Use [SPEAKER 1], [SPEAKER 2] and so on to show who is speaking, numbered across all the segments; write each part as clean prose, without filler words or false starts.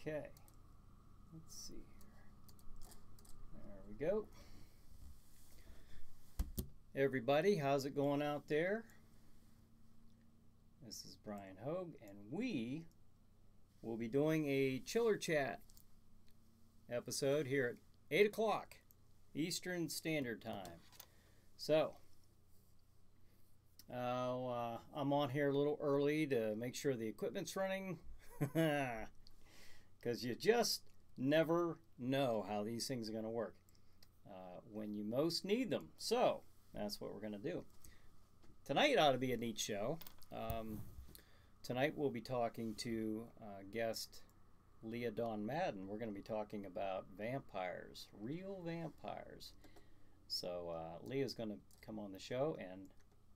[SPEAKER 1] Okay, let's see here. There we go. Everybody, how's it going out there? This is Brian Hogue, and we will be doing a Chiller Chat episode here at 8 o'clock Eastern Standard Time. So, I'm on here a little early to make sure the equipment's running, because you just never know how these things are going to work when you most need them. So, that's what we're going to do. Tonight ought to be a neat show. Tonight we'll be talking to guest Leah Dawn Madden. We're going to be talking about vampires, real vampires. So Leah's going to come on the show and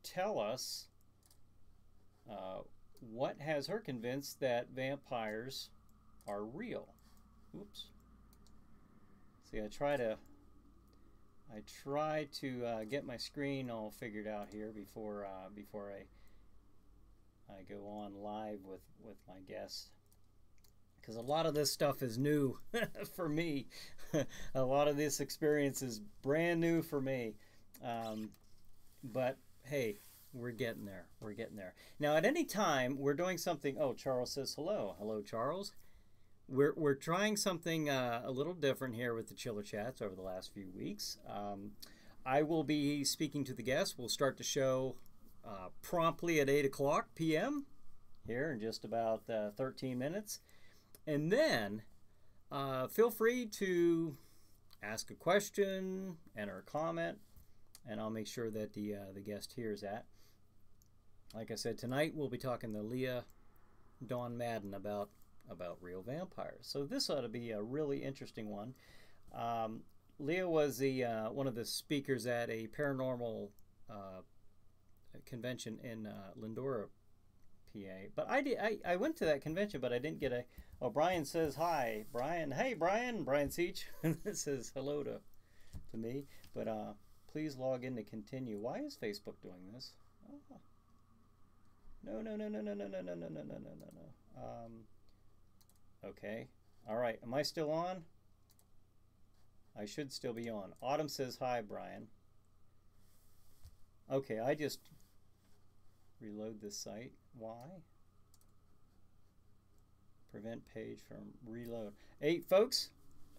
[SPEAKER 1] tell us what has her convinced that vampires are real. Oops. See, I try to get my screen all figured out here before I go on live with my guests, because a lot of this stuff is new for me. A lot of this experience is brand new for me, but hey, we're getting there. We're getting there. Now, at any time we're doing something. Oh, Charles says hello. Hello, Charles. We're trying something a little different here with the Chiller Chats over the last few weeks. I will be speaking to the guests. We'll start the show promptly at 8 o'clock p.m. here in just about 13 minutes. And then feel free to ask a question, enter a comment, and I'll make sure that the guest hears that. Like I said, tonight we'll be talking to Leah Dawn Madden about real vampires. So this ought to be a really interesting one. Leah was the one of the speakers at a paranormal convention in Lindora, PA. But I went to that convention, but I didn't get a. Oh, Brian says hi. Brian, hey Brian. Brian Seach says hello to me. But please log in to continue. Why is Facebook doing this? Oh. No. Okay. All right. Am I still on? I should still be on. Autumn says hi, Brian. Okay, I just reload this site. Why? Prevent page from reload. Hey, folks,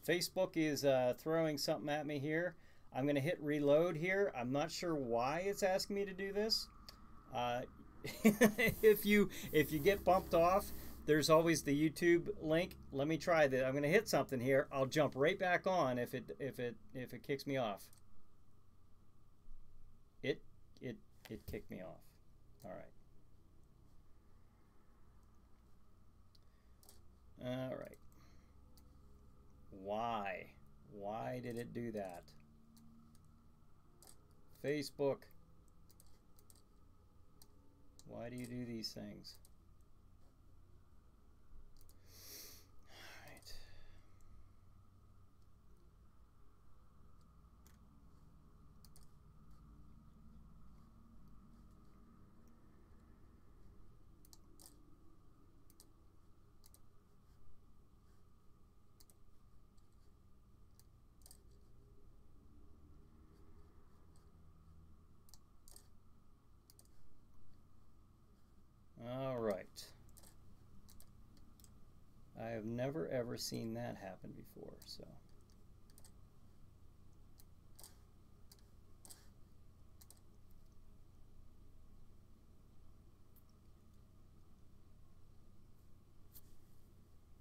[SPEAKER 1] Facebook is throwing something at me here. I'm going to hit reload here. I'm not sure why it's asking me to do this. If you get bumped off, there's always the YouTube link. Let me try that. I'm going to hit something here. I'll jump right back on if it kicks me off. It kicked me off. All right. Why did it do that? Facebook. Why do you do these things? All right. I have never ever seen that happen before, so.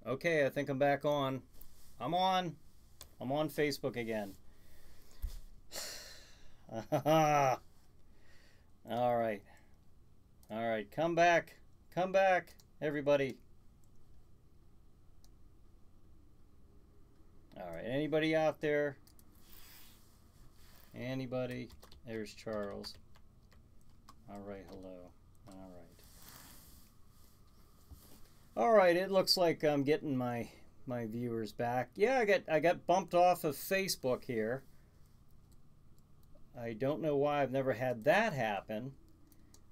[SPEAKER 1] Okay, I think I'm back on. I'm on Facebook again. All right. All right, come back, everybody. All right, anybody out there? Anybody? There's Charles. All right, hello. All right, it looks like I'm getting my viewers back. Yeah, I got bumped off of Facebook here. I don't know why. I've never had that happen.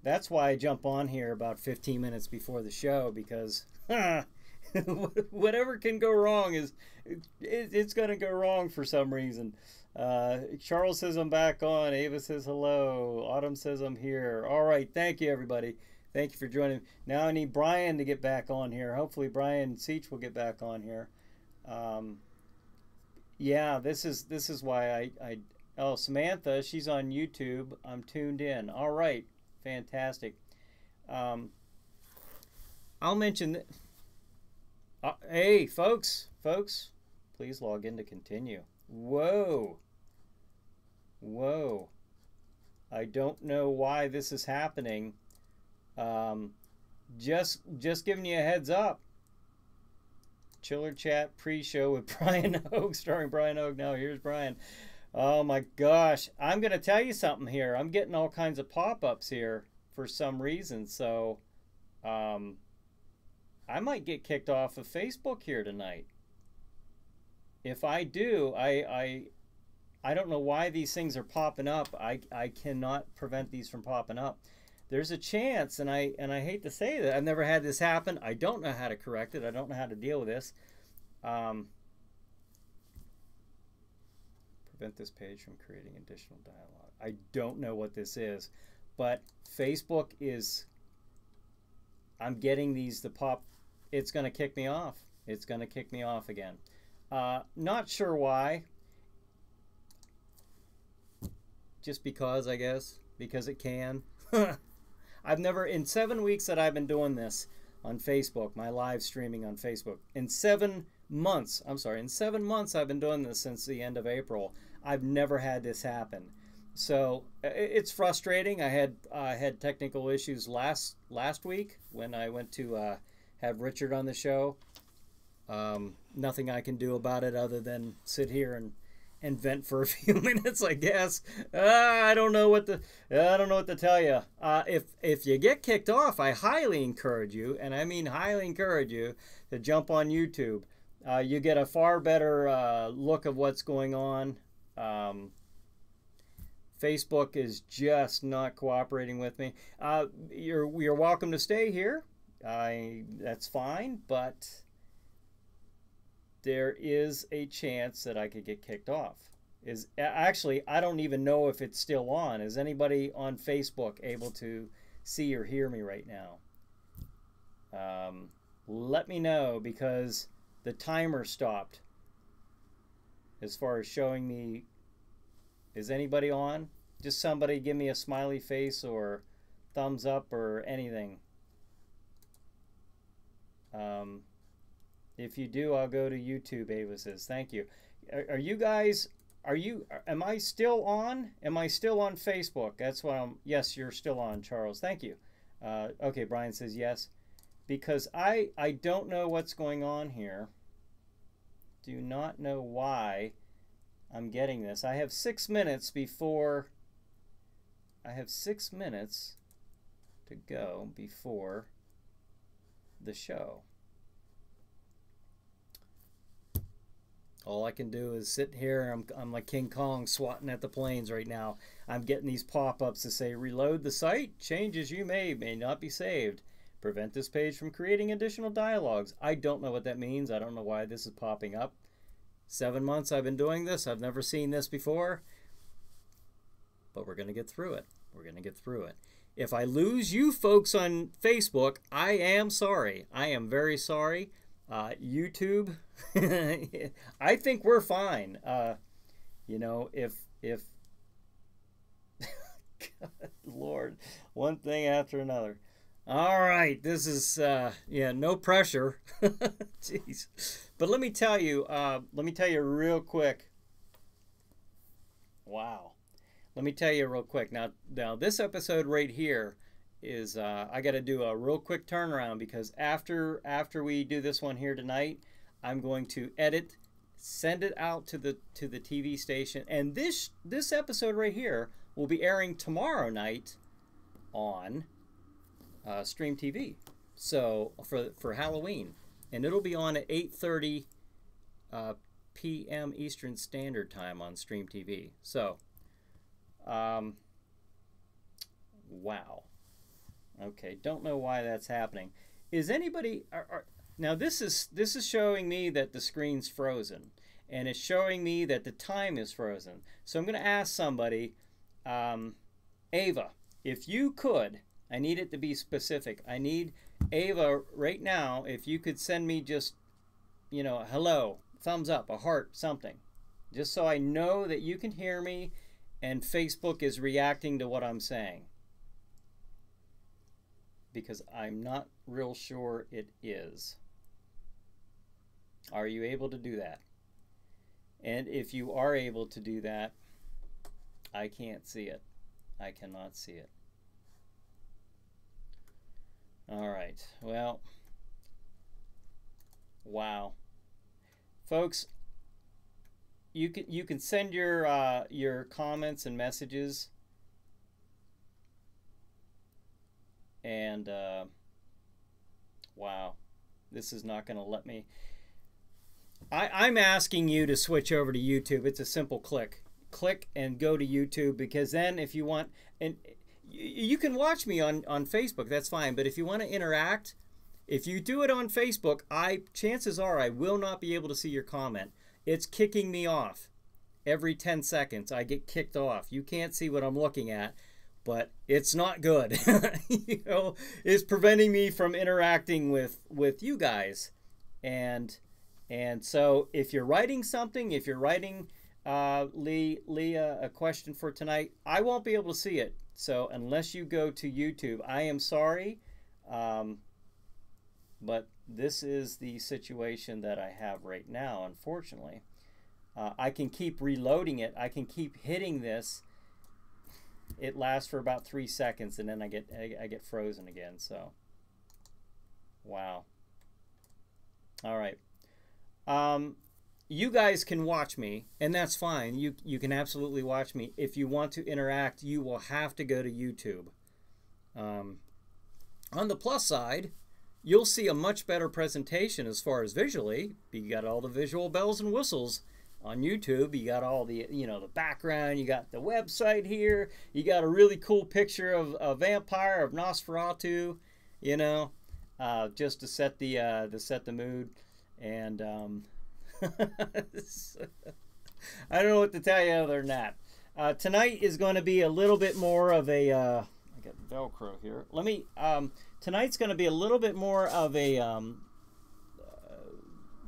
[SPEAKER 1] That's why I jump on here about 15 minutes before the show, because Whatever can go wrong it's going to go wrong for some reason. Charles says I'm back on. Ava says hello. Autumn says I'm here. All right, thank you everybody. Thank you for joining. Now I need Brian to get back on here. Hopefully Brian Seach will get back on here. Yeah, this is why I oh, Samantha, she's on YouTube. I'm tuned in. All right, fantastic. I'll mention that. Hey, folks, please log in to continue. Whoa. I don't know why this is happening. Just giving you a heads up. Chiller Chat pre-show with Brian Hogue, starring Brian Hogue. Now here's Brian. Oh my gosh, I'm gonna tell you something here. I'm getting all kinds of pop-ups here for some reason, so I might get kicked off of Facebook here tonight. If I do, I don't know why these things are popping up. I cannot prevent these from popping up. There's a chance, and I hate to say that, I've never had this happen. I don't know how to correct it. I don't know how to deal with this. Prevent this page from creating additional dialogue. I don't know what this is, but Facebook is, I'm getting these to pop. It's going to kick me off. It's going to kick me off again. Not sure why. Just because, I guess. Because it can. I've never, in 7 weeks that I've been doing this on Facebook, my live streaming on Facebook, in 7 months I've been doing this since the end of April. I've never had this happen. So it's frustrating. I had technical issues last week when I went to have Richard on the show. Nothing I can do about it other than sit here and vent for a few minutes, I guess. I don't know what to tell you. If you get kicked off, I highly encourage you, and I mean highly encourage you, to jump on YouTube. You get a far better look of what's going on. Facebook is just not cooperating with me. You're welcome to stay here. That's fine, but there is a chance that I could get kicked off. Actually, I don't even know if it's still on. Is anybody on Facebook able to see or hear me right now? Let me know, because the timer stopped as far as showing me. Is anybody on? Just somebody give me a smiley face or thumbs up or anything. If you do, I'll go to YouTube, Ava says. Thank you. Are you guys, am I still on? Am I still on Facebook? That's why yes, you're still on, Charles. Thank you. Okay, Brian says yes. Because I don't know what's going on here. Do not know why I'm getting this. I have 6 minutes before, I have 6 minutes to go before the show. All I can do is sit here. I'm like King Kong swatting at the planes right now. I'm getting these pop-ups to say, reload the site. Changes you made may not be saved. Prevent this page from creating additional dialogues. I don't know what that means. I don't know why this is popping up. 7 months I've been doing this. I've never seen this before. But we're going to get through it. We're going to get through it. If I lose you folks on Facebook, I am sorry. I am very sorry. YouTube, I think we're fine. You know, if God, Lord, one thing after another. All right, this is yeah, no pressure. Jeez. But let me tell you real quick. Wow. Let me tell you real quick. Now this episode right here is I got to do a real quick turnaround, because after we do this one here tonight, I'm going to edit, send it out to the TV station, and this episode right here will be airing tomorrow night on Stream TV. So for Halloween, and it'll be on at 8:30 p.m. Eastern Standard Time on Stream TV. So wow. Okay, don't know why that's happening. Is anybody Now this is showing me that the screen's frozen, and it's showing me that the time is frozen. So I'm going to ask somebody, Ava, if you could, I need it to be specific. I need Ava right now, if you could send me just, you know, hello, thumbs up, a heart, something, just so I know that you can hear me and Facebook is reacting to what I'm saying, because I'm not real sure it is. Are you able to do that? And if you are able to do that, I can't see it. I cannot see it. All right. Well, wow. Folks, you can send your comments and messages, and wow, this is not going to let me. I'm asking you to switch over to YouTube. It's a simple click and go to YouTube, because then if you want, and you can watch me on Facebook, that's fine, but if you want to interact, if you do it on Facebook, chances are I will not be able to see your comment. It's kicking me off. Every 10 seconds I get kicked off. You can't see what I'm looking at, but it's not good. You know, it's preventing me from interacting with you guys. And so if you're writing something, if you're writing Leah a question for tonight, I won't be able to see it. So unless you go to YouTube, I am sorry, but this is the situation that I have right now, unfortunately. I can keep reloading it. I can keep hitting this. It lasts for about 3 seconds, and then I get frozen again. So, wow. All right. You guys can watch me, and that's fine. You can absolutely watch me. If you want to interact, you will have to go to YouTube. On the plus side, you'll see a much better presentation as far as visually. You got all the visual bells and whistles on YouTube. You got all the, you know, the background. You got the website here. You got a really cool picture of a vampire, of Nosferatu, you know, just to set the mood. And I don't know what to tell you other than that. Tonight is going to be a little bit more of a I got Velcro here. Let me tonight's going to be a little bit more of a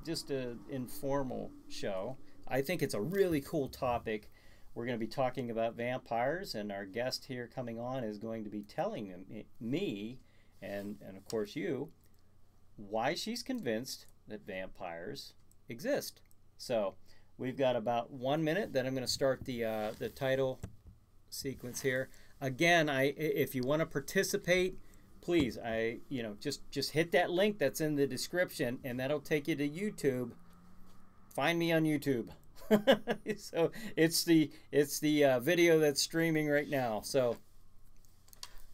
[SPEAKER 1] just an informal show. I think it's a really cool topic. We're going to be talking about vampires, and our guest here coming on is going to be telling me and of course you why she's convinced that vampires exist. So we've got about 1 minute. Then I'm going to start the title sequence here. Again, if you want to participate, please, just hit that link that's in the description, and that'll take you to YouTube. Find me on YouTube. So it's the video that's streaming right now. So,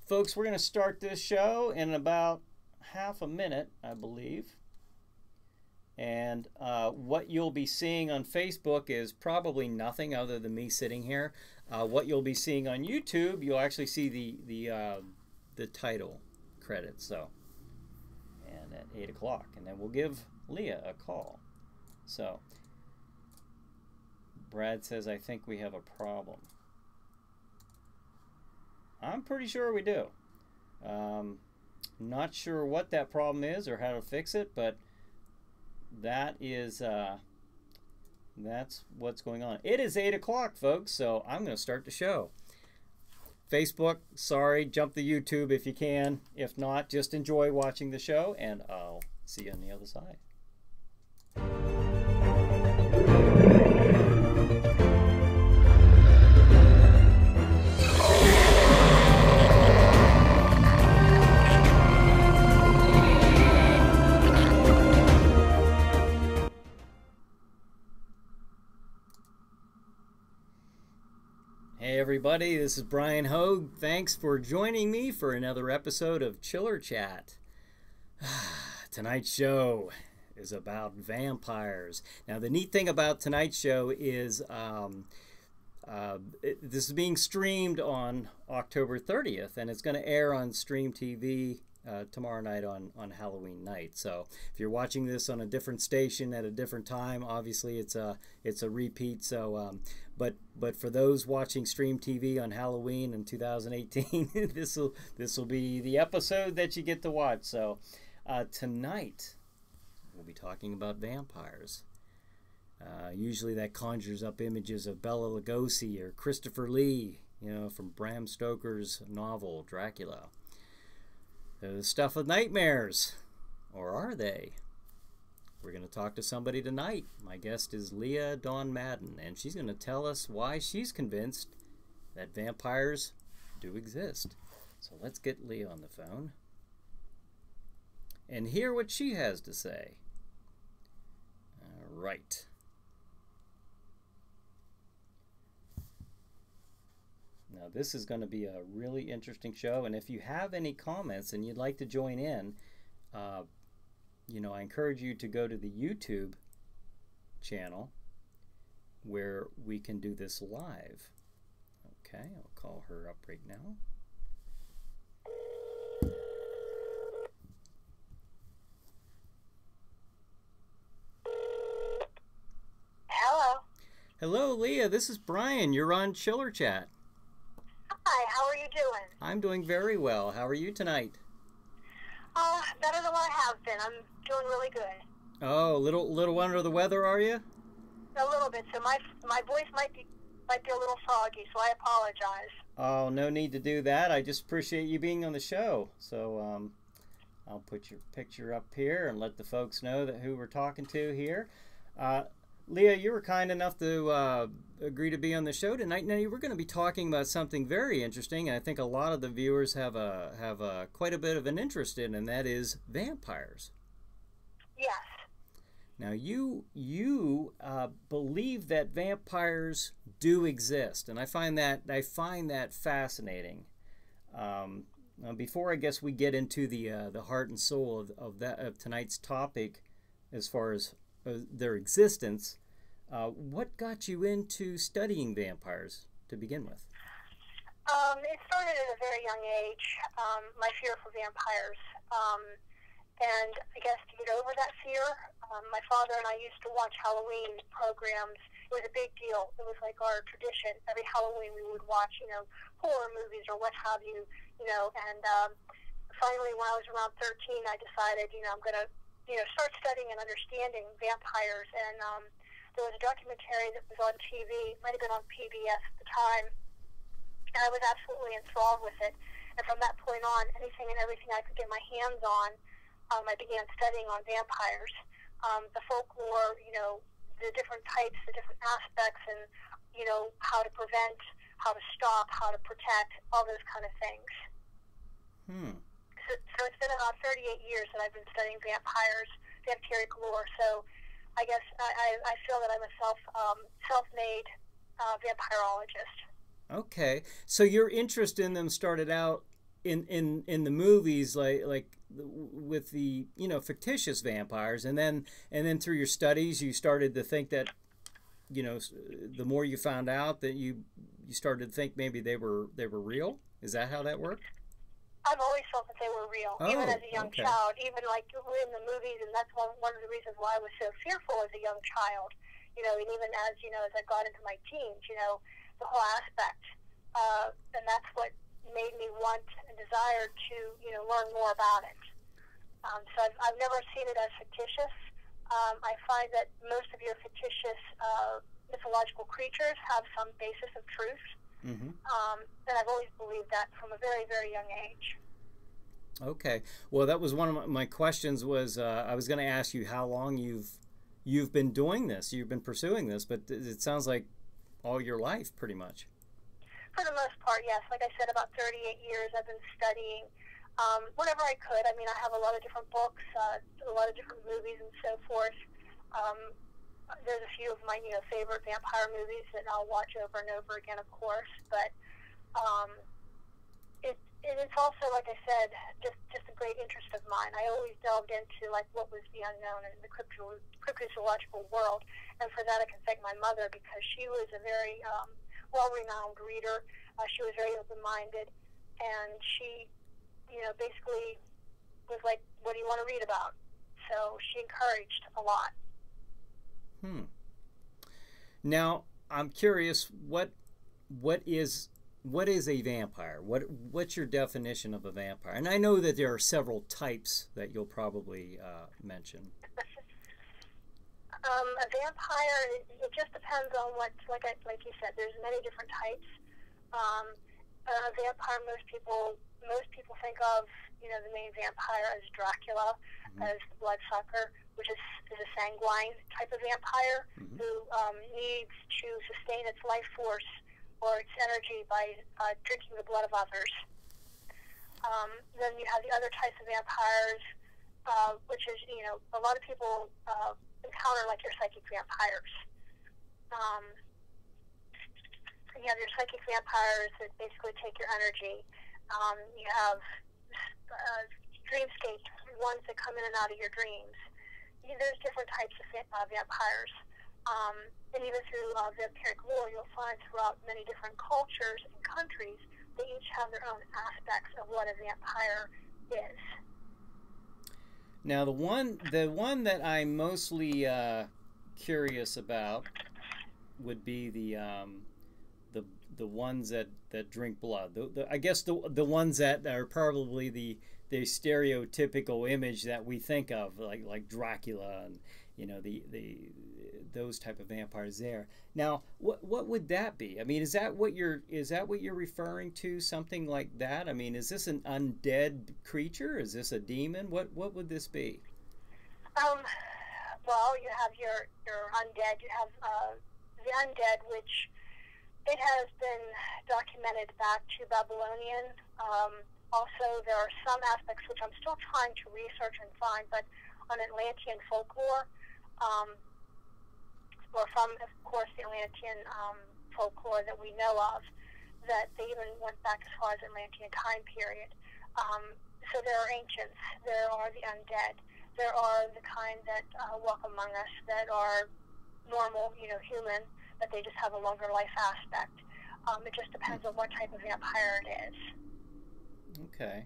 [SPEAKER 1] folks, we're going to start this show in about half a minute, I believe. And what you'll be seeing on Facebook is probably nothing other than me sitting here. What you'll be seeing on YouTube, you'll actually see the title credits. So, and at 8 o'clock, and then we'll give Leah a call. So, Brad says, I think we have a problem. I'm pretty sure we do. Not sure what that problem is or how to fix it, but that is that's what's going on. It is 8 o'clock, folks, so I'm going to start the show. Facebook, sorry, jump to YouTube if you can. If not, just enjoy watching the show, and I'll see you on the other side. Hey everybody, this is Brian Hogue. Thanks for joining me for another episode of Chiller Chat. Tonight's show is about vampires. Now the neat thing about tonight's show is this is being streamed on October 30th, and it's going to air on Stream TV tomorrow night on Halloween night. So if you're watching this on a different station at a different time, obviously it's a repeat. So but for those watching Stream TV on Halloween in 2018, this will be the episode that you get to watch. So tonight we'll be talking about vampires. Usually that conjures up images of Bela Lugosi or Christopher Lee, from Bram Stoker's novel Dracula. They're the stuff of nightmares, or are they? We're going to talk to somebody tonight. My guest is Leah Dawn Madden, and she's going to tell us why she's convinced that vampires do exist. So let's get Leah on the phone and hear what she has to say. All right. Now, this is going to be a really interesting show, and if you have any comments and you'd like to join in, I encourage you to go to the YouTube channel where we can do this live. Okay, I'll call her up right now.
[SPEAKER 2] Hello.
[SPEAKER 1] Hello, Leah. This is Brian. You're on Chiller Chat.
[SPEAKER 2] Hi, how are you doing?
[SPEAKER 1] I'm doing very well. How are you tonight?
[SPEAKER 2] Better than what I have been. I'm doing really good.
[SPEAKER 1] Oh, a little under the weather, are you?
[SPEAKER 2] A little bit. So my voice might be a little froggy, so I apologize.
[SPEAKER 1] Oh, no need to do that. I just appreciate you being on the show. So I'll put your picture up here and let the folks know that who we're talking to here. Leah, you were kind enough to agree to be on the show tonight. Now, we're going to be talking about something very interesting, and I think a lot of the viewers have quite a bit of an interest in, and that is vampires.
[SPEAKER 2] Yes.
[SPEAKER 1] Now, you believe that vampires do exist, and I find that fascinating. Before I guess we get into the heart and soul of tonight's topic, as far as their existence, what got you into studying vampires to begin with?
[SPEAKER 2] It started at a very young age, my fear for vampires. And I guess to get over that fear, my father and I used to watch Halloween programs. It was a big deal. It was like our tradition. Every Halloween we would watch, horror movies or what have you, and finally when I was around 13, I decided, I'm going to start studying and understanding vampires. And there was a documentary that was on TV, might have been on PBS at the time, and I was absolutely enthralled with it. And from that point on, anything and everything I could get my hands on, I began studying on vampires, the folklore, the different types, the different aspects, and, how to prevent, how to stop, how to protect, all those kind of things. So it's been about 38 years that I've been studying vampires, vampiric lore. So I guess I feel that I'm a self-made vampirologist. Okay,
[SPEAKER 1] so your interest in them started out in the movies, like with the fictitious vampires, and then through your studies you started to think that the more you found out that you started to think maybe they were real. Is that how that worked?
[SPEAKER 2] I've always felt that they were real, even as a young child, even like in the movies, and that's one of the reasons why I was so fearful as a young child, and even as, as I got into my teens, the whole aspect, and that's what made me want and desire to, learn more about it. So I've never seen it as fictitious. I find that most of your fictitious mythological creatures have some basis of truth. Mm-hmm. And I've always believed that from a very, very young age.
[SPEAKER 1] Okay. Well, that was one of my questions. Was I was going to ask you how long you've been doing this, you've been pursuing this, but it sounds like all your life, pretty much.
[SPEAKER 2] For the most part, yes. Like I said, about 38 years I've been studying whenever I could. I mean, I have a lot of different books, a lot of different movies and so forth. There's a few of my, favorite vampire movies that I'll watch over and over again, of course. But it's also, like I said, just a great interest of mine. I always delved into like what was the unknown in the cryptozoological world, and for that I can thank my mother, because she was a very well-renowned reader. She was very open-minded, and she, basically was like, what do you want to read about? So she encouraged a lot.
[SPEAKER 1] Now, I'm curious, what is a vampire? What's your definition of a vampire? And I know that there are several types that you'll probably mention.
[SPEAKER 2] A vampire, it just depends on what, like you said, there's many different types. A vampire, most people think of, the main vampire as Dracula, as the bloodsucker, which is a sanguine type of vampire who needs to sustain its life force or its energy by drinking the blood of others. Then you have the other types of vampires, which is, a lot of people encounter like your psychic vampires. You have your psychic vampires that basically take your energy. You have dreamscape ones that come in and out of your dreams. There's different types of vampires. And even through vampiric lore, you'll find throughout many different cultures and countries, they each have their own aspects of what a vampire is.
[SPEAKER 1] Now, the one that I'm mostly curious about would be the ones that drink blood. I guess the ones that are probably the stereotypical image that we think of, like Dracula and those type of vampires there. Now, what would that be? I mean, is that what you're referring to? Something like that? I mean, is this an undead creature? Is this a demon? What would this be?
[SPEAKER 2] Well, you have your undead. You have the undead, which it has been documented back to Babylonian. Also, there are some aspects which I'm still trying to research and find, but on Atlantean folklore, or from, of course, the Atlantean folklore that we know of, that they even went back as far as Atlantean time period. So there are ancients, there are the undead, there are the kind that walk among us that are normal, human, but they just have a longer life aspect. It just depends on what type of vampire it is.
[SPEAKER 1] Okay.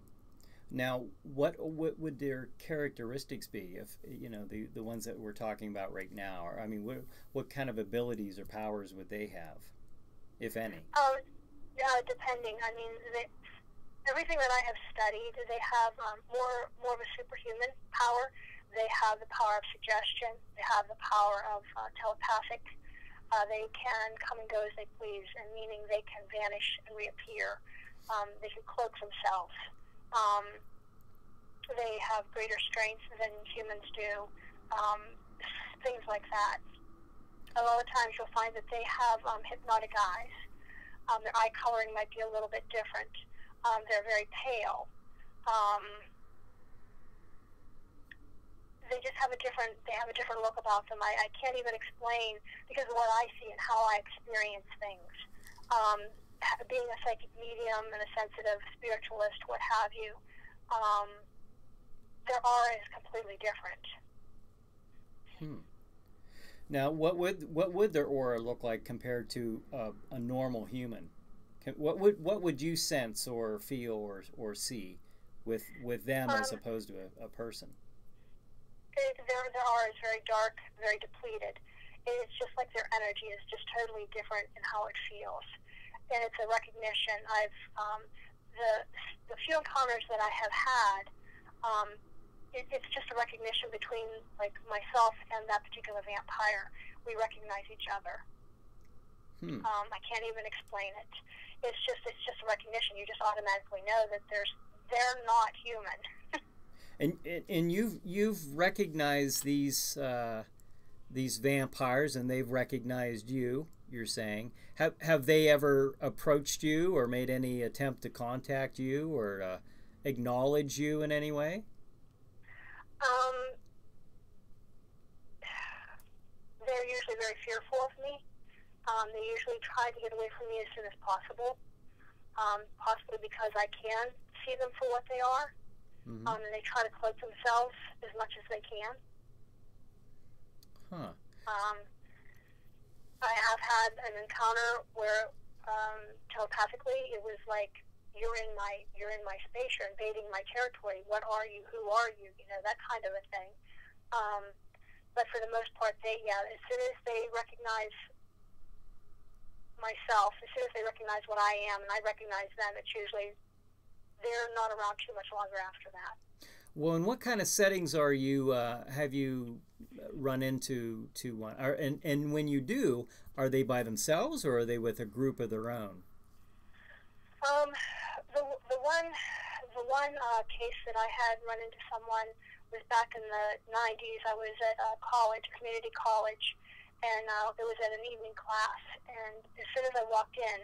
[SPEAKER 1] Now, what would their characteristics be if the ones that we're talking about right now? Or, I mean, what kind of abilities or powers would they have, if any?
[SPEAKER 2] Depending. I mean, everything that I have studied, they have more of a superhuman power. They have the power of suggestion. They have the power of telepathic. They can come and go as they please, and meaning they can vanish and reappear. They can cloak themselves. They have greater strength than humans do. Things like that. A lot of times you'll find that they have hypnotic eyes. Their eye coloring might be a little bit different. They're very pale. They just have a different look about them. I can't even explain because of what I see and how I experience things. Being a psychic medium and a sensitive spiritualist, what have you, their aura is completely different.
[SPEAKER 1] Now, what would their aura look like compared to a normal human? What would you sense or feel or see with them as opposed to a person?
[SPEAKER 2] Their aura is very dark, very depleted. It's just like their energy is just totally different in how it feels. And it's a recognition. The few encounters that I have had, it's just a recognition between like myself and that particular vampire. We recognize each other. I can't even explain it. It's just a recognition. You just automatically know that they're not human.
[SPEAKER 1] And you've recognized these vampires, and they've recognized you. You're saying, have they ever approached you or made any attempt to contact you or acknowledge you in any way?
[SPEAKER 2] They're usually very fearful of me. They usually try to get away from me as soon as possible, possibly because I can see them for what they are. And they try to cloak themselves as much as they can. I have had an encounter where telepathically it was like you're in my space, you're invading my territory. What are you? Who are you? You know, that kind of a thing. But for the most part, as soon as they recognize myself, as soon as they recognize what I am, and I recognize them, it's usually they're not around too much longer after that.
[SPEAKER 1] Well, and what kind of settings are you have you run into one? And when you do, are they by themselves or are they with a group of their own?
[SPEAKER 2] The one case that I had run into someone was back in the 90s. I was at a college, community college, and it was at an evening class. And as soon as I walked in,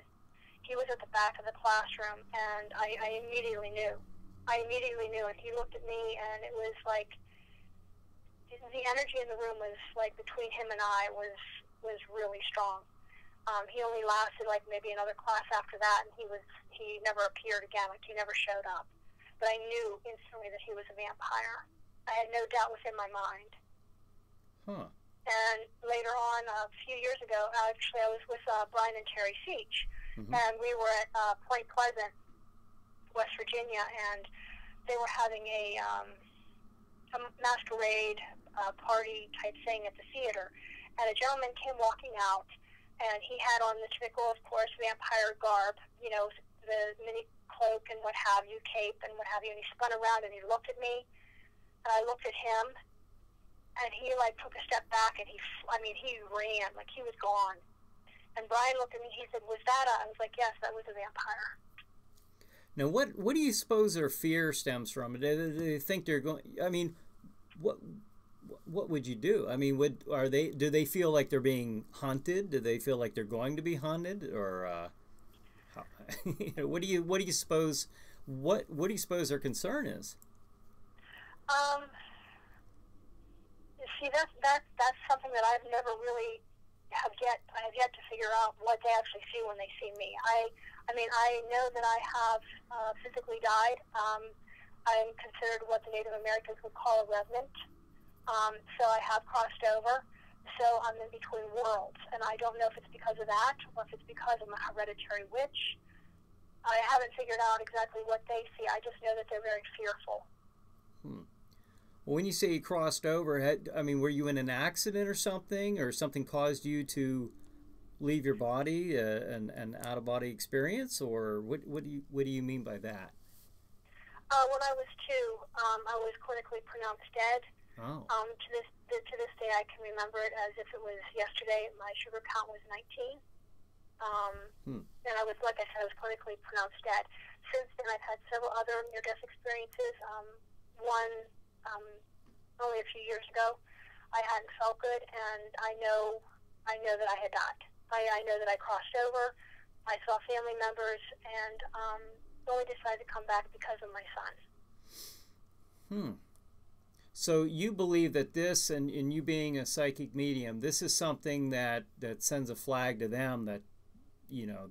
[SPEAKER 2] he was at the back of the classroom, and I immediately knew. And he looked at me, and it was like the energy in the room was like between him and I was really strong. He only lasted like maybe another class after that, and he never appeared again. Like he never showed up. But I knew instantly that he was a vampire. I had no doubt within my mind.
[SPEAKER 1] Huh.
[SPEAKER 2] And later on, a few years ago, actually, I was with Brian and Terry Seach, and we were at Point Pleasant, West Virginia, and they were having a masquerade party type thing at the theater. And a gentleman came walking out, and he had on the typical, of course, vampire garb, you know, the mini cloak and what have you, cape and what have you. And he spun around and he looked at me, and I looked at him, and he like took a step back, and he ran, like he was gone. And Brian looked at me, he said, "Was that I was like, "Yes, that was a vampire."
[SPEAKER 1] Now, what do you suppose their fear stems from? Do they think they're going? I mean, what would you do? I mean, do they feel like they're being hunted? Do they feel like they're going to be hunted, or what do you suppose? What do you suppose their concern is?
[SPEAKER 2] See, that's something that I've never really I have yet to figure out what they actually see when they see me. I mean, I know that I have physically died. I'm considered what the Native Americans would call a revenant. So I have crossed over. So I'm in between worlds, and I don't know if it's because of that or if it's because I'm a hereditary witch. I haven't figured out exactly what they see. I just know that they're very fearful.
[SPEAKER 1] Well, when you say you crossed over, I mean, were you in an accident or something caused you to leave your body, an out-of-body experience, or what do you mean by that?
[SPEAKER 2] When I was 2, I was clinically pronounced dead.
[SPEAKER 1] Oh.
[SPEAKER 2] To this day, I can remember it as if it was yesterday. My sugar count was 19. And I was, like I said, I was clinically pronounced dead. Since then, I've had several other near-death experiences. One only a few years ago, I hadn't felt good, and I know that I had died. I know that I crossed over. I saw family members, and only decided to come back because of my son.
[SPEAKER 1] So you believe that this, and you being a psychic medium, this is something that sends a flag to them that, you know,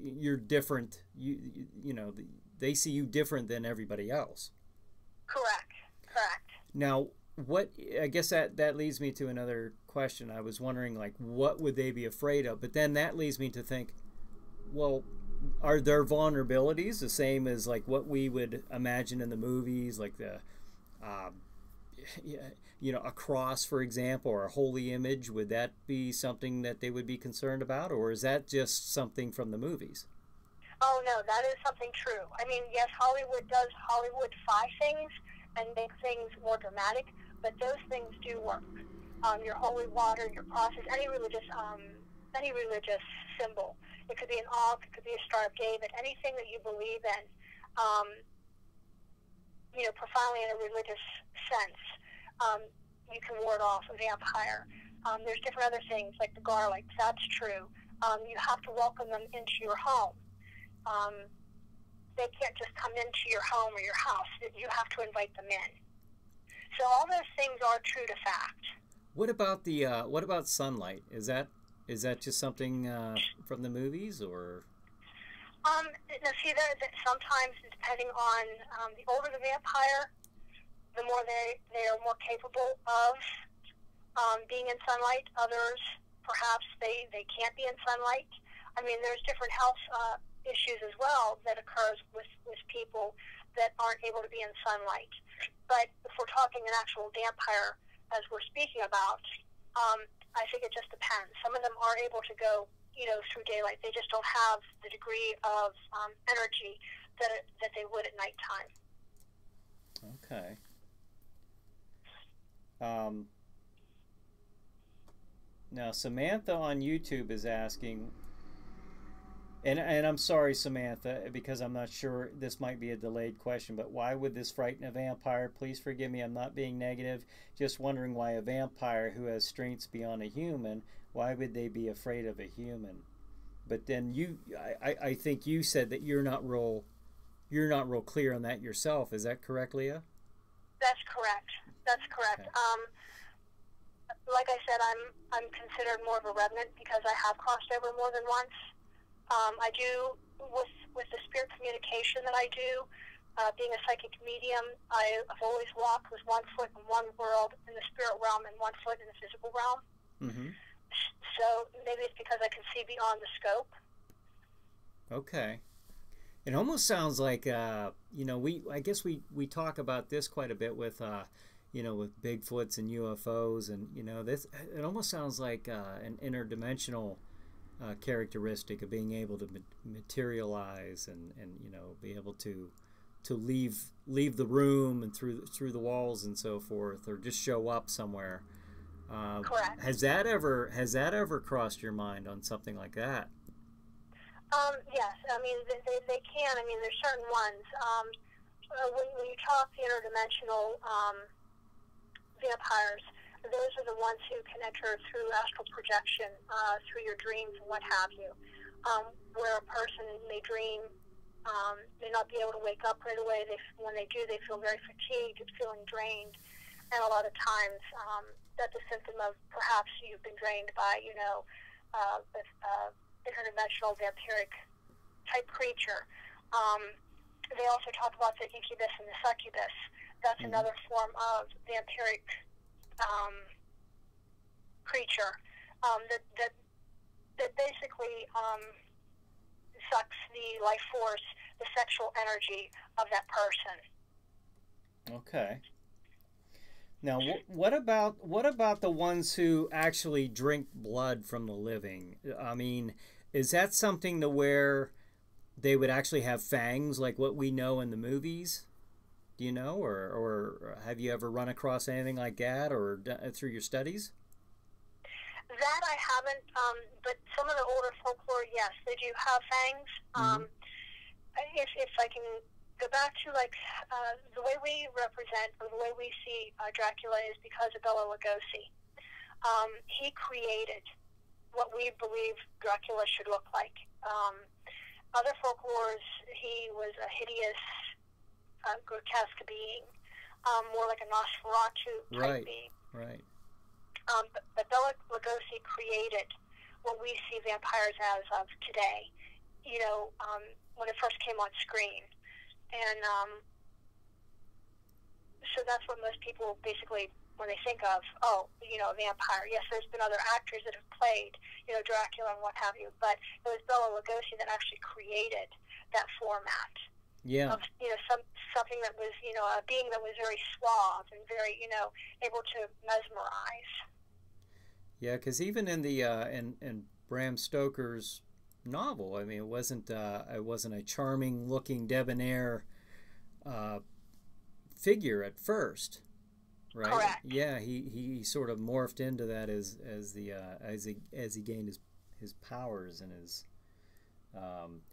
[SPEAKER 1] you're different. You know, they see you different than everybody else.
[SPEAKER 2] Correct.
[SPEAKER 1] Now, I guess that leads me to another question. I was wondering, like, what would they be afraid of? But then that leads me to think, well, are their vulnerabilities the same as like what we would imagine in the movies, like the you know, a cross, for example, or a holy image? Would that be something that they would be concerned about, or is that just something from the movies?
[SPEAKER 2] Oh no, that is something true. I mean, yes, Hollywood Hollywoodify things and make things more dramatic, but those things do work. Your holy water, your crosses, any religious symbol. It could be an ankh, it could be a Star of David, anything that you believe in, you know, profoundly in a religious sense. You can ward off a vampire. There's different other things like the garlic. That's true. You have to welcome them into your home. They can't just come into your home or your house. You have to invite them in. So all those things are true to fact.
[SPEAKER 1] What about sunlight? Is that just something from the movies, or?
[SPEAKER 2] Now, see, sometimes depending on the older the vampire, the more they are more capable of being in sunlight. Others, perhaps they can't be in sunlight. I mean, there's different health issues as well that occurs with people that aren't able to be in sunlight. But if we're talking an actual vampire, as we're speaking about, I think it just depends. Some of them are able to go, through daylight. They just don't have the degree of energy that they would at nighttime.
[SPEAKER 1] Okay. Now Samantha on YouTube is asking, and I'm sorry, Samantha, because I'm not sure, this might be a delayed question, but why would this frighten a vampire? Please forgive me, I'm not being negative. Just wondering why a vampire who has strengths beyond a human, why would they be afraid of a human? But then I think you said that you're not real clear on that yourself. Is that correct, Leah?
[SPEAKER 2] That's correct. That's correct.
[SPEAKER 1] Okay.
[SPEAKER 2] Like I said, I'm considered more of a revenant because I have crossed over more than once. I do, with the spirit communication that I do, being a psychic medium, I've always walked with one foot in one world in the spirit realm and one foot in the physical realm. Mm-hmm. So maybe it's because I can see beyond the scope.
[SPEAKER 1] Okay. It almost sounds like, I guess we talk about this quite a bit with, with Bigfoots and UFOs, and, it almost sounds like an interdimensional characteristic of being able to materialize and be able to leave the room and through the walls and so forth, or just show up somewhere.
[SPEAKER 2] Correct.
[SPEAKER 1] Has that ever crossed your mind on something like that?
[SPEAKER 2] Yes, I mean they can. I mean, there's certain ones. When you talk the interdimensional vampires, those are the ones who can enter through astral projection, through your dreams and what have you. Where a person may dream, may not be able to wake up right away. When they do, they feel very fatigued, feeling drained, and a lot of times that's a symptom of perhaps you've been drained by, interdimensional vampiric type creature. They also talk about the incubus and the succubus. That's mm-hmm. another form of vampiric creature that basically sucks the life force, the sexual energy of that person.
[SPEAKER 1] Okay. Now, what about the ones who actually drink blood from the living? I mean, is that something to where they would actually have fangs like what we know in the movies? Do you know, or have you ever run across anything like that, or through your studies?
[SPEAKER 2] That I haven't, but some of the older folklore, yes, they do have fangs. Mm-hmm. If I can go back to the way we represent, or the way we see Dracula is because of Bela Lugosi. He created what we believe Dracula should look like. Other folklores, he was a hideous, grotesque being, more like a Nosferatu type being.
[SPEAKER 1] Right.
[SPEAKER 2] But Bela Lugosi created what we see vampires as of today. When it first came on screen. And so that's what most people basically, when they think of, a vampire. Yes, there's been other actors that have played, Dracula and what have you, but it was Bela Lugosi that actually created that format.
[SPEAKER 1] Yeah.
[SPEAKER 2] Of, something that was, a being that was very suave and very, able to mesmerize.
[SPEAKER 1] Yeah, because even in the in Bram Stoker's novel, I mean, it wasn't a charming looking debonair figure at first, right?
[SPEAKER 2] Correct.
[SPEAKER 1] Yeah, he sort of morphed into that as he gained his powers and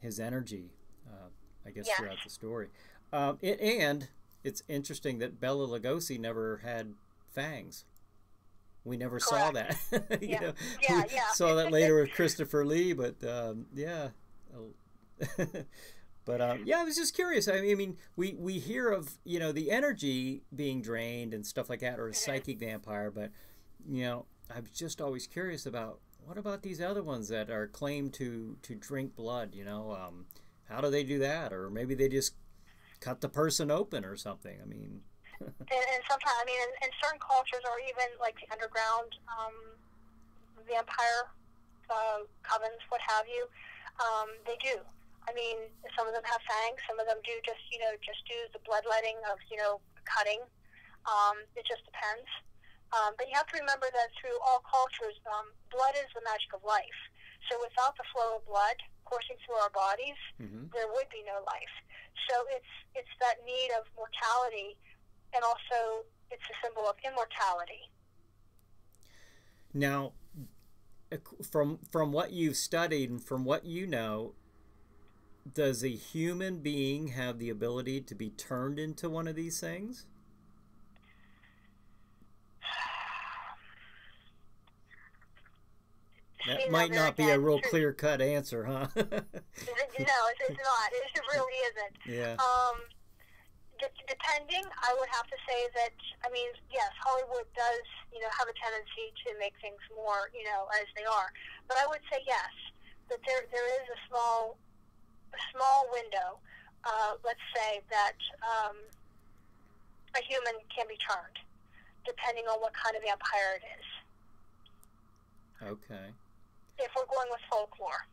[SPEAKER 1] his energy, I guess, throughout the story. And it's interesting that Bela Lugosi never had fangs. We never saw that.
[SPEAKER 2] Yeah.
[SPEAKER 1] We saw that later with Christopher Lee, but But I was just curious. I mean, we hear of the energy being drained and stuff like that, or a psychic vampire. But I was just always curious about what about these other ones that are claimed to drink blood. How do they do that? Or maybe they just cut the person open or something. I mean.
[SPEAKER 2] And sometimes, I mean, in certain cultures, or even like the underground vampire covens, what have you, they do. I mean, some of them have fangs. Some of them do just do the bloodletting of, cutting. It just depends. But you have to remember that through all cultures, blood is the magic of life. So without the flow of blood coursing through our bodies, there would be no life. So it's that need of mortality, and also it's a symbol of immortality.
[SPEAKER 1] Now, from what you've studied and from what you know, does a human being have the ability to be turned into one of these things? That might not be a real clear-cut answer, huh?
[SPEAKER 2] No, it's not. It really isn't.
[SPEAKER 1] Yeah.
[SPEAKER 2] Depending, I would have to say that, I mean, yes, Hollywood does, have a tendency to make things more, as they are. But I would say yes, that there is a small window, let's say, that a human can be turned, depending on what kind of vampire it is.
[SPEAKER 1] Okay.
[SPEAKER 2] If we're going with folklore.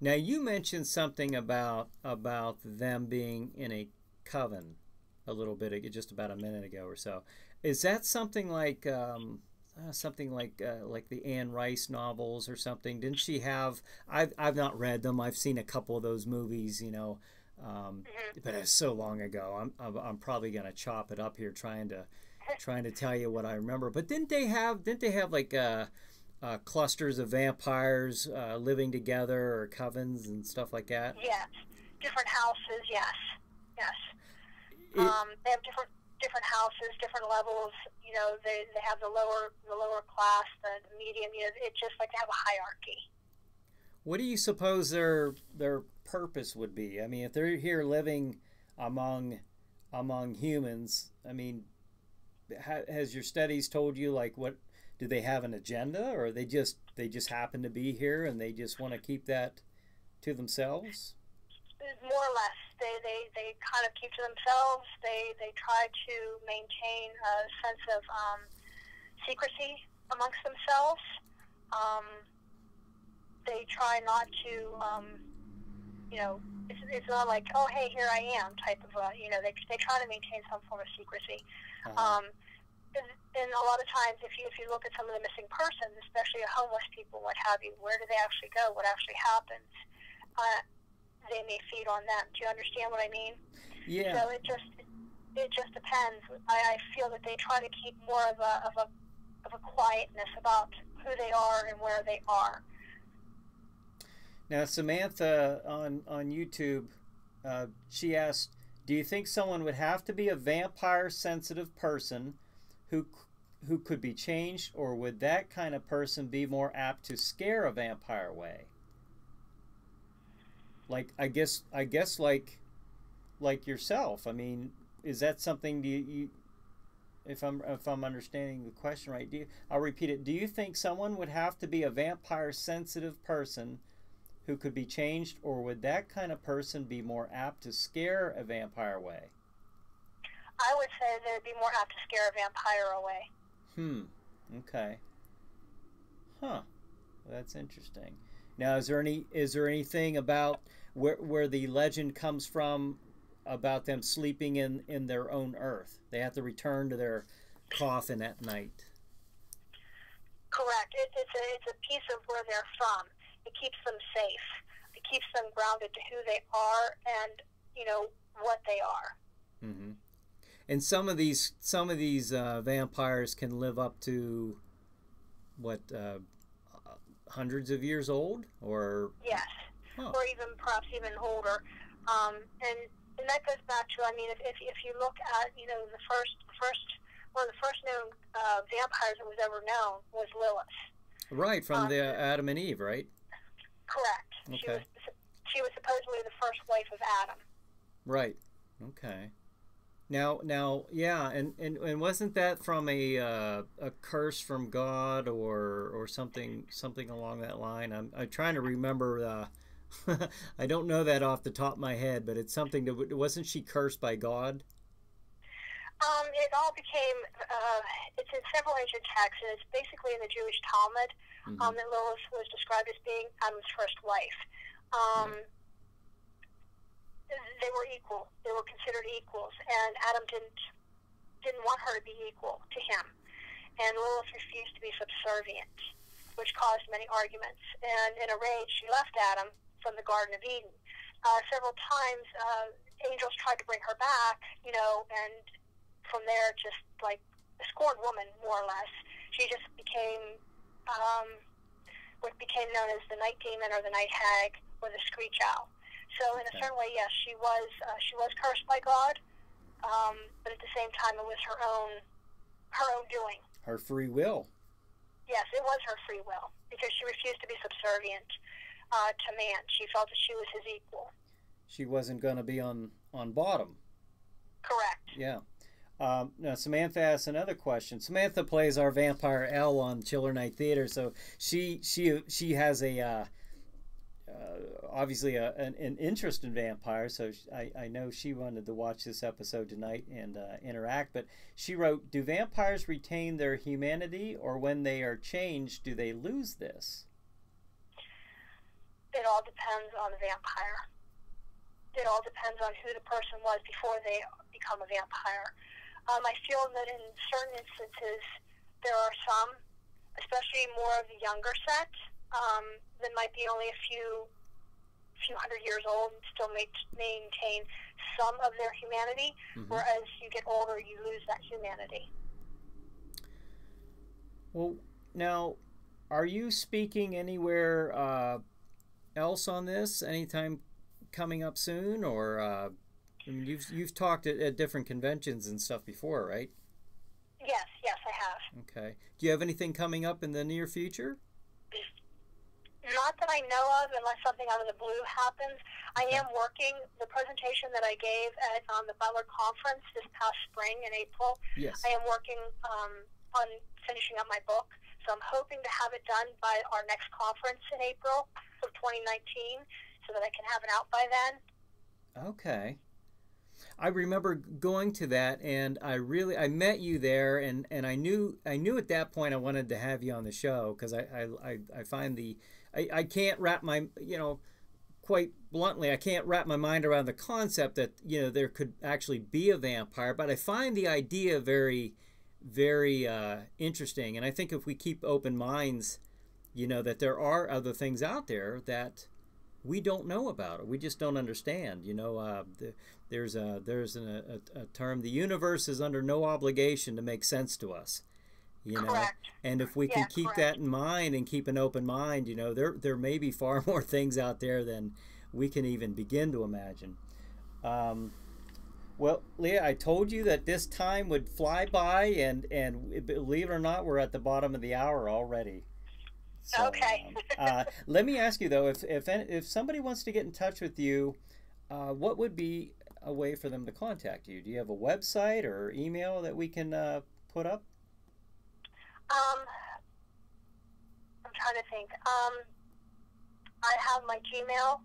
[SPEAKER 1] Now, you mentioned something about them being in a coven a little bit, just about a minute ago or so. Is that something like the Anne Rice novels or something? Didn't she have? I've not read them. I've seen a couple of those movies, but it's so long ago. I'm probably gonna chop it up here trying to tell you what I remember. But didn't they have like clusters of vampires living together, or covens and stuff like that?
[SPEAKER 2] Yes, different houses. Yes. They have different houses, different levels. They have the lower class, the medium. It's just like they have a hierarchy.
[SPEAKER 1] What do you suppose their purpose would be? I mean, if they're here living among humans, I mean, has your studies told you, like, what do they have an agenda, or they just happen to be here and they just want to keep that to themselves?
[SPEAKER 2] More or less, they kind of keep to themselves. They try to maintain a sense of secrecy amongst themselves. They try not to, it's not like, oh, hey, here I am type of they try to maintain some form of secrecy. And a lot of times, if you look at some of the missing persons, especially homeless people, what have you, where do they actually go? What actually happens? They may feed on them. Do you understand what I mean?
[SPEAKER 1] Yeah.
[SPEAKER 2] So it just depends. I feel that they try to keep more of a quietness about who they are and where they are.
[SPEAKER 1] Now, Samantha on YouTube, she asked, do you think someone would have to be a vampire-sensitive person who could be changed, or would that kind of person be more apt to scare a vampire away? Like, I guess like yourself. I mean, is that something? Do you if I'm understanding the question right? I'll repeat it. Do you think someone would have to be a vampire-sensitive person who could be changed, or would that kind of person be more apt to scare a vampire away?
[SPEAKER 2] I would say they'd be more apt to scare a vampire away.
[SPEAKER 1] Okay. Huh. Well, that's interesting. Now, is there anything about where the legend comes from about them sleeping in their own earth? They have to return to their coffin at night.
[SPEAKER 2] Correct. It's a piece of where they're from. It keeps them safe. It keeps them grounded to who they are and what they are.
[SPEAKER 1] Mm-hmm. And some of these vampires can live up to what, hundreds of years old, or
[SPEAKER 2] yes, or even perhaps even older. And that goes back to, I mean, if you look at the first one of the first known vampires that was ever known was Lilith.
[SPEAKER 1] Right, from the Adam and Eve, right?
[SPEAKER 2] Correct.
[SPEAKER 1] Okay.
[SPEAKER 2] She was supposedly the first wife of Adam.
[SPEAKER 1] Right. Okay. Now, yeah, and wasn't that from a curse from God or something along that line? I'm trying to remember. I don't know that off the top of my head, but it's something that wasn't she cursed by God?
[SPEAKER 2] It all became. It's in several ancient texts, and it's basically in the Jewish Talmud that Lilith was described as being Adam's first wife. They were equal. They were considered equals, and Adam didn't want her to be equal to him. And Lilith refused to be subservient, which caused many arguments. And in a rage, she left Adam from the Garden of Eden. Several times, angels tried to bring her back, and from there, just like a scorned woman, more or less, she just became what became known as the night demon or the night hag or the screech owl. So in a certain way, yes, she was cursed by God, but at the same time, it was her own doing.
[SPEAKER 1] Her free will.
[SPEAKER 2] Yes, it was her free will, because she refused to be subservient to man. She felt that she was his equal.
[SPEAKER 1] She wasn't going to be on bottom.
[SPEAKER 2] Correct.
[SPEAKER 1] Yeah. Now, Samantha asks another question. Samantha plays our vampire Elle on Chiller Night Theater, so she has a obviously an interest in vampires. So I know she wanted to watch this episode tonight and interact. But she wrote, "Do vampires retain their humanity, or when they are changed, do they lose this?"
[SPEAKER 2] It all depends on the vampire. It all depends on who the person was before they become a vampire. I feel that in certain instances, there are some, especially more of the younger set, that might be only a few hundred years old and still maintain some of their humanity, whereas you get older, you lose that humanity.
[SPEAKER 1] Well, now, are you speaking anywhere else on this anytime coming up soon, or I mean, you've talked at different conventions and stuff before, right?
[SPEAKER 2] Yes, I have.
[SPEAKER 1] Okay. Do you have anything coming up in the near future?
[SPEAKER 2] Not that I know of, unless something out of the blue happens. I am working the presentation that I gave at the Butler Conference this past spring in April.
[SPEAKER 1] Yes.
[SPEAKER 2] I am working on finishing up my book, so I'm hoping to have it done by our next conference in April of 2019, so that I can have it out by then.
[SPEAKER 1] Okay. I remember going to that, and I met you there, and I knew at that point I wanted to have you on the show, because I find I can't wrap my, quite bluntly, I can't wrap my mind around the concept that, there could actually be a vampire, but I find the idea very, very interesting. And I think if we keep open minds, that there are other things out there that we don't know about, or we just don't understand. There's a term, the universe is under no obligation to make sense to us.
[SPEAKER 2] Correct.
[SPEAKER 1] And if we can keep that in mind and keep an open mind, there may be far more things out there than we can even begin to imagine. Well, Leah, I told you that this time would fly by, and believe it or not, we're at the bottom of the hour already. So,
[SPEAKER 2] okay.
[SPEAKER 1] Let me ask you, though, if somebody wants to get in touch with you, what would be a way for them to contact you? Do you have a website or email that we can put up?
[SPEAKER 2] I'm trying to think. I have my Gmail.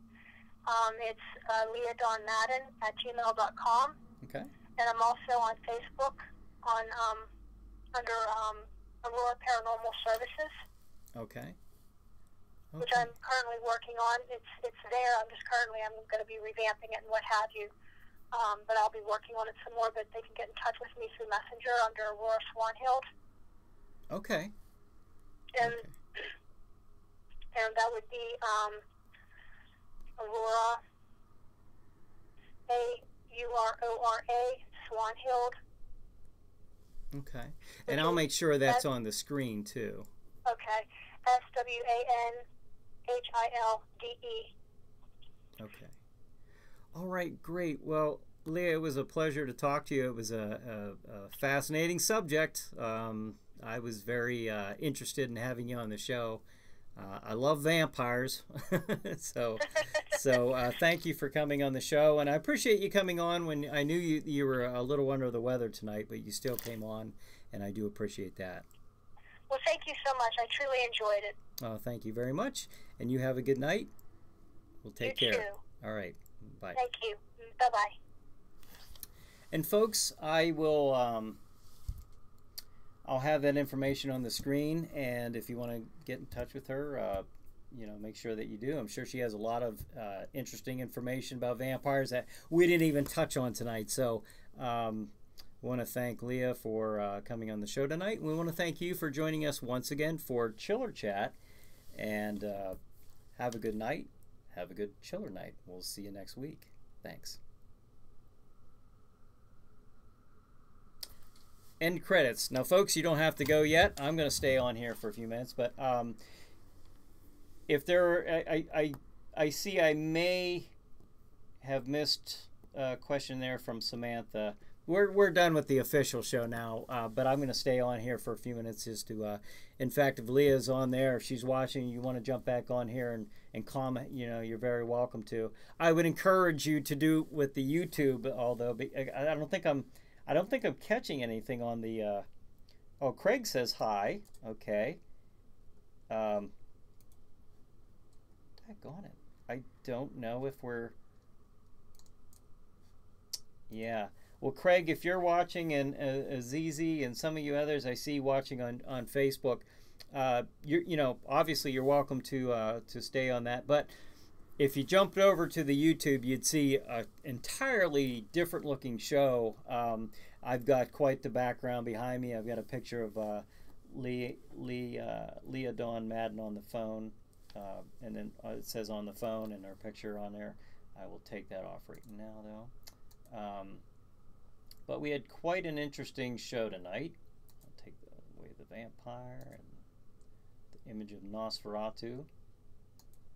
[SPEAKER 2] It's Leah Dawn Madden at gmail.com.
[SPEAKER 1] Okay.
[SPEAKER 2] And I'm also on Facebook under Aurora Paranormal Services.
[SPEAKER 1] Okay.
[SPEAKER 2] Which I'm currently working on. It's there. I'm going to be revamping it and what have you. But I'll be working on it some more. But they can get in touch with me through Messenger under Aurora Swanhild.
[SPEAKER 1] Okay.
[SPEAKER 2] And that would be Aurora, Aurora Swanhild.
[SPEAKER 1] Okay. And I'll make sure that's on the screen too.
[SPEAKER 2] Okay. SWANHILDE.
[SPEAKER 1] Okay. All right, great. Well, Leah, it was a pleasure to talk to you. It was a fascinating subject. I was very interested in having you on the show. I love vampires, so thank you for coming on the show, and I appreciate you coming on when I knew you were a little under the weather tonight, but you still came on, and I do appreciate that.
[SPEAKER 2] Well, thank you so much. I truly enjoyed it.
[SPEAKER 1] Oh, thank you very much, and you have a good night. We'll take care.
[SPEAKER 2] You too.
[SPEAKER 1] All right, bye.
[SPEAKER 2] Thank you. Bye-bye.
[SPEAKER 1] And folks, I will. I'll have that information on the screen, and if you want to get in touch with her, you know, make sure that you do. I'm sure she has a lot of interesting information about vampires that we didn't even touch on tonight. So we want to thank Leah for coming on the show tonight. We want to thank you for joining us once again for Chiller Chat. And have a good night. Have a good chiller night. We'll see you next week. Thanks. End credits. Now, folks, you don't have to go yet. I'm going to stay on here for a few minutes. But if there, I see I may have missed a question there from Samantha. We're done with the official show now, but I'm going to stay on here for a few minutes just to, in fact, if Leah's on there, if she's watching, you want to jump back on here and comment, you know, you're very welcome to. I would encourage you to do with the YouTube, although I don't think I'm catching anything on the, oh, Craig says hi. Okay. Daggone it. I don't know if we're, yeah. Well, Craig, if you're watching, and Azizi and some of you others I see watching on Facebook, you know, obviously you're welcome to stay on that. But if you jumped over to the YouTube, you'd see an entirely different looking show. I've got quite the background behind me. I've got a picture of Leah Dawn Madden on the phone, and then it says on the phone and her picture on there. I will take that off right now, though. But we had quite an interesting show tonight. I'll take away the vampire and the image of Nosferatu.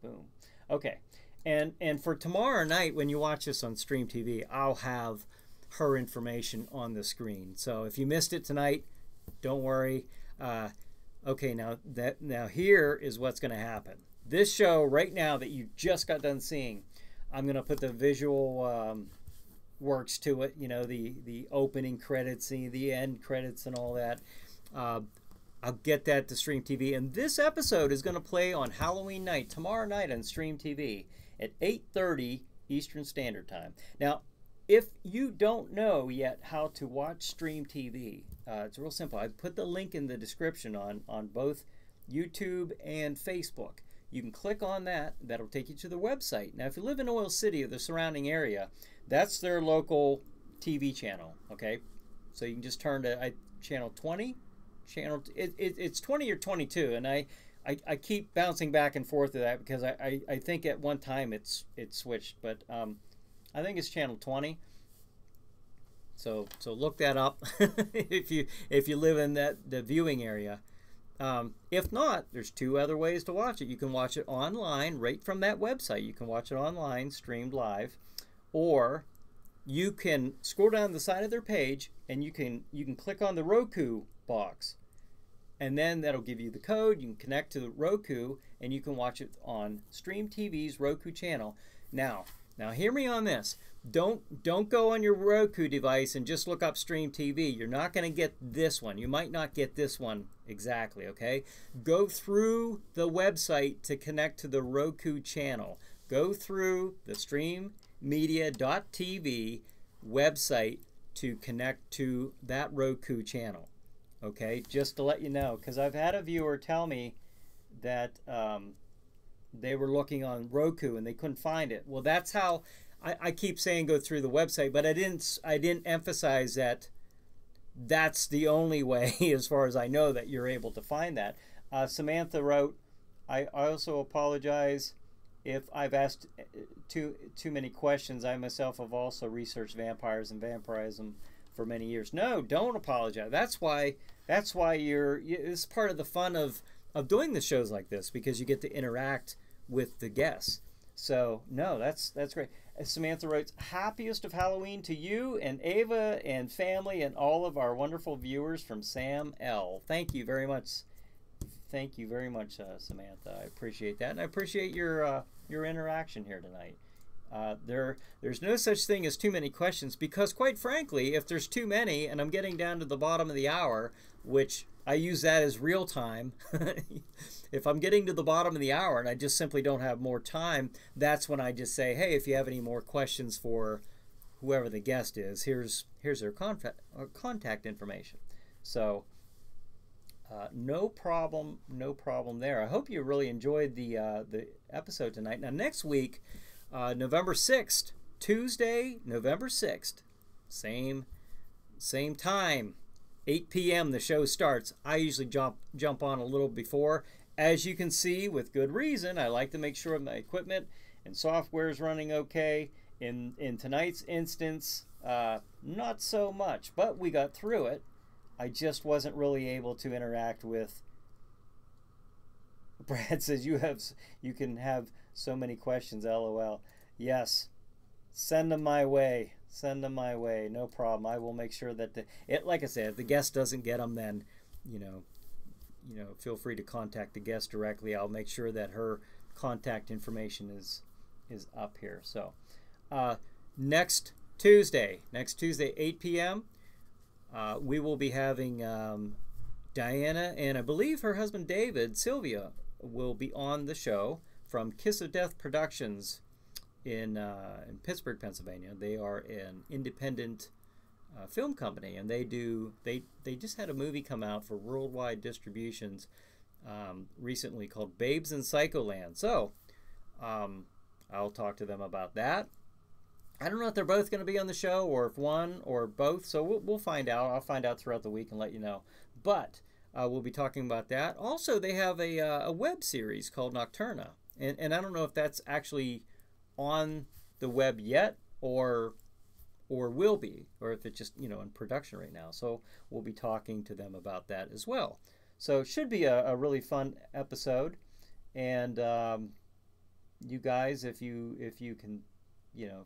[SPEAKER 1] Boom. Okay. And for tomorrow night, when you watch this on Stream TV, I'll have her information on the screen. So if you missed it tonight, don't worry. Okay, now here is what's going to happen. This show right now that you just got done seeing, I'm going to put the visual works to it, you know, the opening credits, the end credits and all that. I'll get that to Stream TV, and this episode is going to play on Halloween night, tomorrow night on Stream TV at 8:30 Eastern Standard Time. Now, if you don't know yet how to watch Stream TV, it's real simple. I put the link in the description on both YouTube and Facebook. You can click on that. That'll take you to the website. Now, if you live in Oil City or the surrounding area, that's their local TV channel, okay? So you can just turn to channel 20. It's 20 or 22, and I keep bouncing back and forth to that because I think at one time it switched, but I think it's channel 20. So look that up if you live in the viewing area. If not, there's two other ways to watch it. You can watch it online right from that website. You can watch it online, streamed live, or you can scroll down the side of their page and you can click on the Roku box, and then that'll give you the code. You can connect to the Roku and you can watch it on Stream TV's Roku channel. Now hear me on this. Don't go on your Roku device and just look up Stream TV. You're not going to get this one. You might not get this one exactly, okay? Go through the website to connect to the Roku channel. Go through the streammedia.tv website to connect to that Roku channel, okay? Just to let you know, because I've had a viewer tell me that they were looking on Roku and they couldn't find it. Well, that's how I keep saying go through the website, but I didn't emphasize that that's the only way, as far as I know, that you're able to find that. Samantha wrote, I also apologize if I've asked too many questions. I myself have also researched vampires and vampirism for many years. No, don't apologize. That's why it's part of the fun of doing the shows like this, because you get to interact with the guests. So no, that's great. Samantha writes, happiest of Halloween to you and Ava and family and all of our wonderful viewers from Sam L. Thank you very much. Thank you very much, Samantha. I appreciate that, and I appreciate your interaction here tonight. There's no such thing as too many questions, because quite frankly, if there's too many and I'm getting down to the bottom of the hour, which I use that as real time, if I'm getting to the bottom of the hour and I just simply don't have more time, that's when I just say, hey, if you have any more questions for whoever the guest is, here's their contact information. So No problem, no problem there. I hope you really enjoyed the episode tonight. Now next week, November 6th, Tuesday, November 6th, same time, 8 p.m. the show starts. I usually jump on a little before. As you can see, with good reason, I like to make sure my equipment and software is running okay. In tonight's instance, not so much, but we got through it. I just wasn't really able to interact with. Brad says you can have so many questions. LOL. Yes, send them my way. Send them my way. No problem. I will make sure that like I said, if the guest doesn't get them, then feel free to contact the guest directly. I'll make sure that her contact information is up here. So next Tuesday, 8 p.m. We will be having Diana and I believe her husband David, Sylvia, will be on the show from Kiss of Death Productions in Pittsburgh, Pennsylvania. They are an independent film company, and they just had a movie come out for worldwide distributions recently called Babes in Psycholand. So I'll talk to them about that. I don't know if they're both going to be on the show or if one or both, so we'll find out. I'll find out throughout the week and let you know. But we'll be talking about that. Also, they have a web series called Nocturna, and I don't know if that's actually on the web yet or will be, or if it's just in production right now. So we'll be talking to them about that as well. So it should be a really fun episode. And you guys, if you can, you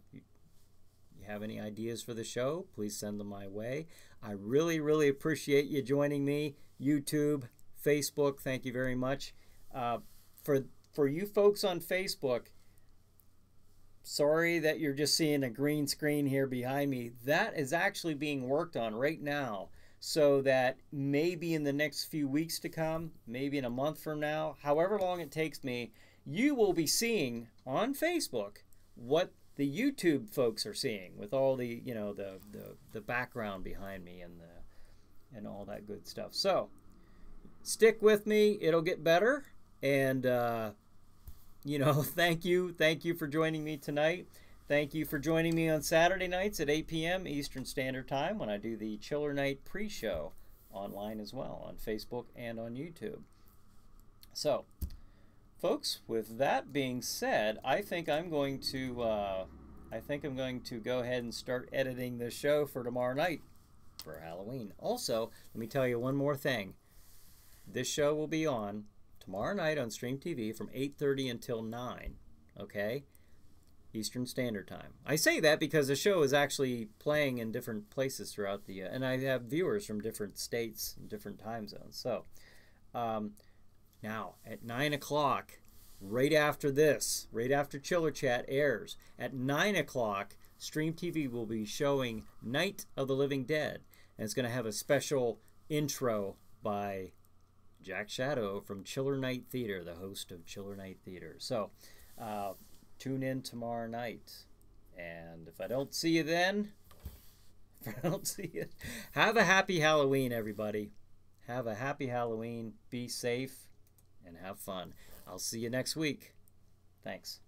[SPEAKER 1] have any ideas for the show, please send them my way. I really, really appreciate you joining me. YouTube, Facebook, thank you very much. For you folks on Facebook, sorry that you're just seeing a green screen here behind me. That is actually being worked on right now, so that maybe in the next few weeks to come, maybe in a month from now, however long it takes me, you will be seeing on Facebook what the YouTube folks are seeing, with all the the background behind me and all that good stuff. So stick with me, it'll get better. And thank you for joining me tonight. Thank you for joining me on Saturday nights at 8 p.m. Eastern Standard Time when I do the Chiller Night pre-show online as well, on Facebook and on YouTube. So folks, with that being said, I think I'm going to go ahead and start editing the show for tomorrow night for Halloween. Also, let me tell you one more thing. This show will be on tomorrow night on Stream TV from 8:30 until 9, okay? Eastern Standard Time. I say that because the show is actually playing in different places throughout the and I have viewers from different states and different time zones. So now at 9 o'clock, right after this, right after Chiller Chat airs, at 9 o'clock, Stream TV will be showing Night of the Living Dead, and it's going to have a special intro by Jack Shadow from Chiller Night Theater, the host of Chiller Night Theater. So tune in tomorrow night, and if I don't see you then, have a happy Halloween, everybody. Have a happy Halloween. Be safe and have fun. I'll see you next week. Thanks.